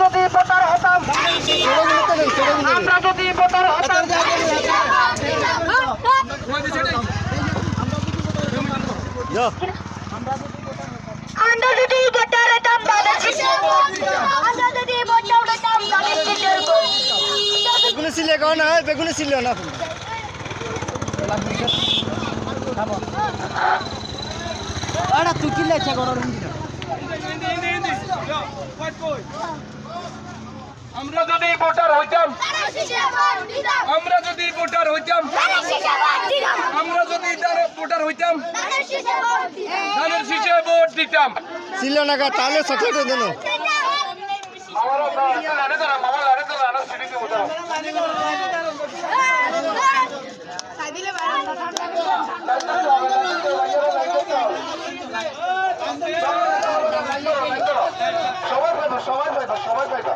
যদি ভোটার হতাম, আমরা যদি ভোটার হতাম, আমরা যদি ভোটার হতাম ধানের শীষের ভোট দিতাম, আমরা যদি ভোটার হতাম ধানের শীষের ভোট দিতাম। বেগুনি সিলে কও না, বেগুনি সিলে না তুমি আরে তুই কি লেখা করার আমরা যদি ভোটার হইতাম, আমরা যদি ভোটার হইতাম, আমরা যদি ভোটার হইতাম ধানের শীষে ভোট দিতাম। ছিল না কা তাহলে চকলেট দেন সবাই পাইবা, সবাই পাইবা।